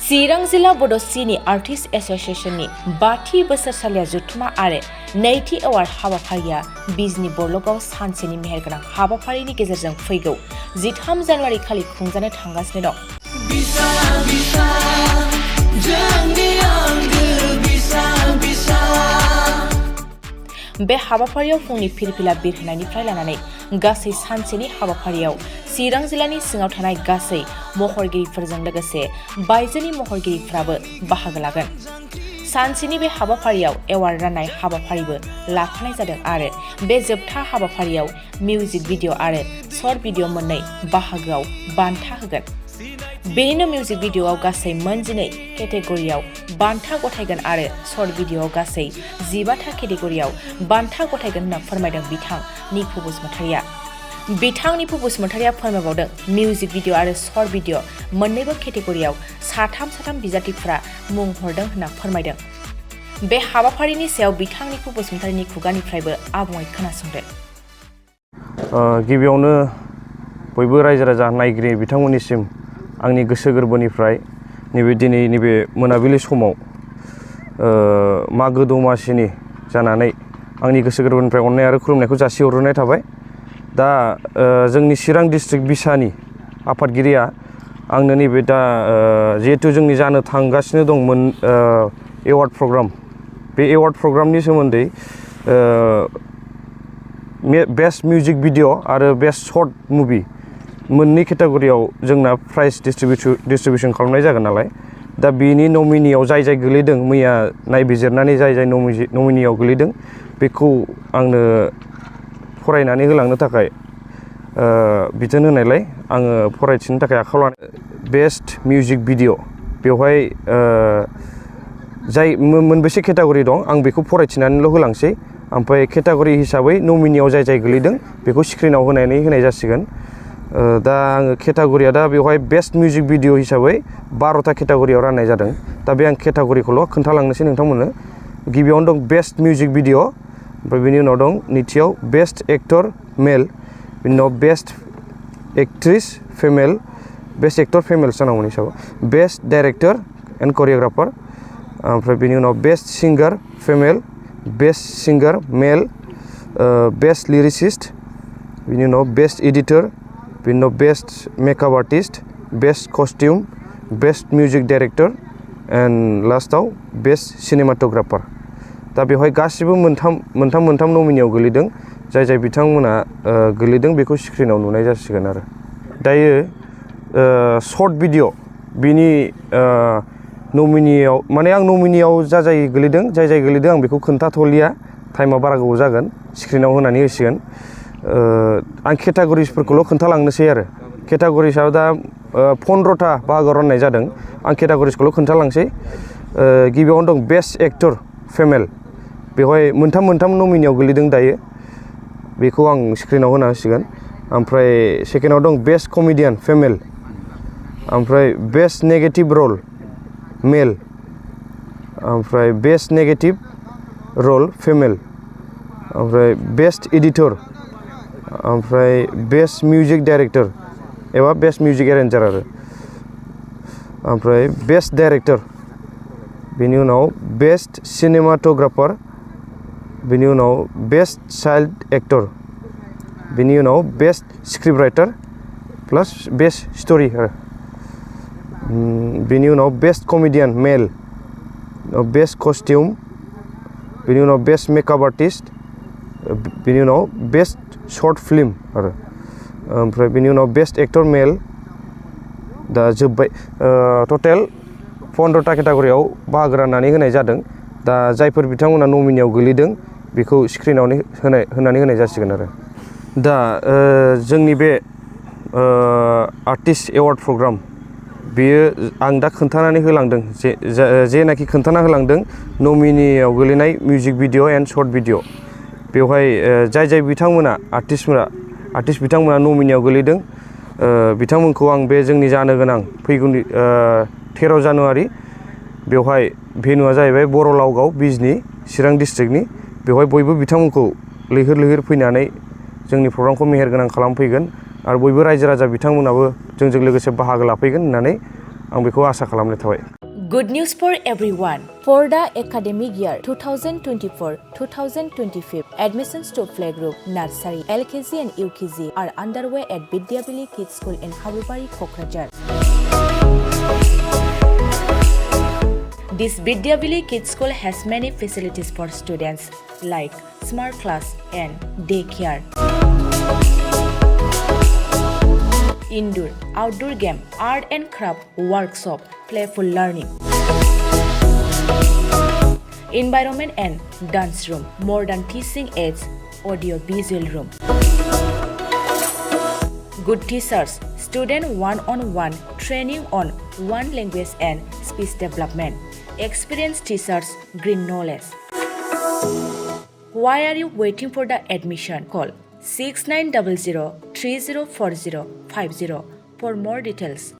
चिरां जिल्ला बड' सिने आर्टिस्ट एस'सिएशननि 5थि बोसोरसालिया जथुमा आरो 2थि एवार्ड हाबाफारिया बिजनि बर'लगाव सानसेनि मेहेरगोनां हाबाफारिनि गेजेरजों फैगौ 13 जानुवारि खालि खुंजानो थांगासिनो दं। बे हाबाफारियाव फुंनि फिरफिला बिरहोनायनिफ्राय लानानै गासै सानसेनि हाबाफारियाव चिरां जिल्लानि सिङाव थानाय गासै महरगिरिफोरजों लोगोसे बायजोनि महरगिरिफ्राबो बाहागो लागोन। सानसेनि बे हाबाफारियाव एवार्ड राननाय हाबाफारिबो लाफानाय जादों आरो बे जोबथा हाबाफारियाव मिउजिक भिडिअ आरो शर्ट भिडिअ मोननै बाहागोआव बान्था होगोन। बेनिनो मिउजिक भिडिअआव गासै मोनजिनै केटेगरियाव बान्था गथायगोन आरो शर्ट भिडिअआव गासै 15था केटेगरियाव बान्था गथायगोन होनना फोरमायदों बिथां निफु बसुमतारिया। बिथां निफु बसुमतारिया फोरमायबावदों मिउजिक भिडिअ आरो शर्ट भिडिअ मोननैबो केटेगरियाव साथाम बिजाथिफोरा मुं हरदों होनना फोरमायदों। बे हाबाफारिनि सायाव बिथां निफु बसुमतारिनि खुगानिफ्रायबो आबुङै खोनासंदो। गिबियावनो बयबो रायजो राजा नायगिरि बिथांमोननिसिम आंनि गोसो गोरबोनिफ्राय नैबे मोनाबिलि समाव मागो दमासिनि जानानै आंनि गोसो गोरबोनिफ्राय अननाय आरो खुलुमनायखौ जासिहरनाय थाबाय। दा जोंनि चिरां डिस्ट्रिक्ट बिसानि आफादगिरिया आंनो नैबे दा जिहेतु जोंनि जानो थांगासिनो दंमोन एवार्ड प्रग्राम, बे एवार्ड प्रग्रामनि सोमोन्दै बेस्ट मिउजिक भिडिअ आरो बेस्ट शर्ट मुभि मोननै केटेगरियाव जोंना प्राइज डिस्ट्रिबिउसन खालामनाय जागोन नालाय, दा बेनि नमिनियाव जाय गोलैदों मैया नायबिजिरनानै जाय नमिनियाव गोलैदों बेखौ आंनो फरायनानै होलांनो थाखाय बिथोन होनायलाय आङो फरायथिनो थाखाय आखायाव लानाय बेस्ट मिउजिक भिडिअ बेवहाय जाय मोनबेसे केटेगरि दं आं बेखौ फरायथिनानैल' होलांसै, ओमफ्राय केटेगरि हिसाबै नमिनियाव जाय गोलैदों बेखौ स्क्रिनाव होनाय जासिगोन। दा आङो केटेगरिया दा बेवहाय बेस्ट मिउजिक भिडिअ हिसाबै 12था केटेगरियाव राननाय जादों। दा बे आं केटेगरिखौल' खोन्थालांनोसै नोंथांमोननो। गिबियावनो दं बेस्ट मिउजिक भिडिअ, ओमफ्राय बेनि उनाव दं नैथियाव बेस्ट एक्टर मेल, बेनि उनाव best actress female, best actor female जानांगौनि हिसाबाव, बेस्ट डाइरेक्टर एन्ड करिय'ग्राफार, ओमफ्राय बेनि उनाव बेस्ट सिंगार फिमेल, बेस्ट सिंगार मेल, बेस्ट लिरिसिस्ट, बेनि उनाव बेस्ट एडिटर, बेनि उनाव best makeup artist, best costume, best music director and लास्टआव बेस्ट सिनेमाट'ग्राफार। दा बेवहाय गासिबो मोनथाम नमिनियाव गोलैदों। जाय बिथांमोना गोलैदों बेखौ स्क्रिनाव नुनाय जासिगोन आरो। दायो शर्ट भिडिअ बिनि नमिनियाव माने आं नमिनियाव जाय गोलैदों आं बेखौ खोन्थाथ'लिया, टाइमा बारा गोबाव जागोन, स्क्रिनाव होनानै होसिगोन। आं केटेगरिसफोरखौल' खोन्थालांनोसै आरो। केटेगरिसआव दा 15था बाहागोआव राननाय जादों, आं केटेगरिसखौल' खोन्थालांसै। गिबियावनो दं बेस्ट एक्टर फिमेल, बेवहाय मोनथाम नमिनियाव गोलैदों दायो, बेखौ आं स्क्रिनाव होना होसिगोन। ओमफ्राय सेकेन्डआव दं बेस्ट कमेडियान फिमेल, ओमफ्राय बेस्ट नेगेटिभ रल मेल, ओमफ्राय बेस्ट नेगेटिभ रल फिमेल, ओमफ्राय बेस्ट एडिटर, ओमफ्राय बेस्ट मिउजिक डाइरेक्टर एबा बेस्ट मिउजिक एरेन्जार आरो, ओमफ्राय बेस्ट डाइरेक्टर, बेनि उनाव बेस्ट सिनेमाट'ग्राफार, बेनि उनाव बेस्ट चाइल्ड एक्टर, बेनि उनाव बेस्ट स्क्रिप्ट राइटार प्लास बेस्ट स्ट'रि आरो, बेनि उनाव बेस्ट कमेडियान मेल, बेस्ट कस्टिउम, बेनि उनाव बेस्ट मेकआप आर्टिस्ट, बेनि उनाव बेस्ट शर्ट फिल्म आरो, ओमफ्राय बेनि उनाव बेस्ट एक्टर मेल। दा जोब्बाय। टटेल 15था केटेगरियाव बाहागो राननानै होनाय जादों। दा जायफोर बिथांमोना नमिनियाव गोलैदों बेखौ स्क्रिनाव होनानै होनाय जासिगोन आरो। दा जोंनि बे आर्टिस्ट एवार्ड प्रग्राम बेयो आं दा खोन्थानानै होलांदों जेनाखि खोन्थाना होलांदों नमिनियाव गोलैनाय music video and short video. बेवहाय जाय बिथांमोना आर्टिस्ट बिथांमोना नमिनियाव गोलैदों बिथांमोनखौ आं बे जोंनि जानो गोनां फैगौ 13 जानुवारि बेवहाय भेन्युआ जाहैबाय बर'ल बिजनि चिरां डिस्ट्रिक्टनि, बेवहाय बयबो बिथांमोनखौ लैहोर फैनानै जोंनि प्रग्रामखौ मेहेरगोनां खालामफैगोन आरो बयबो रायजो राजा बिथांमोनाबो जोंजों लोगोसे बाहागो लाफैगोन होननानै आं बेखौ आसा खालामनाय थाबाय। Good news for everyone. For the academic year 2024-2025, admissions to playgroup, nursery, LKG and UKG are underway at Vidyavili Kids School in Habubari, Kokrajhar. This Vidyavili Kids School has many facilities for students like smart class and daycare, indoor, outdoor game, art and craft workshop, playful learning, environment and dance room, modern teaching aids, audio visual room, good teachers, student one-on-one training on one language and speech development, experienced teachers, green knowledge. Why are you waiting for the admission? Call 6900 304050 for more details.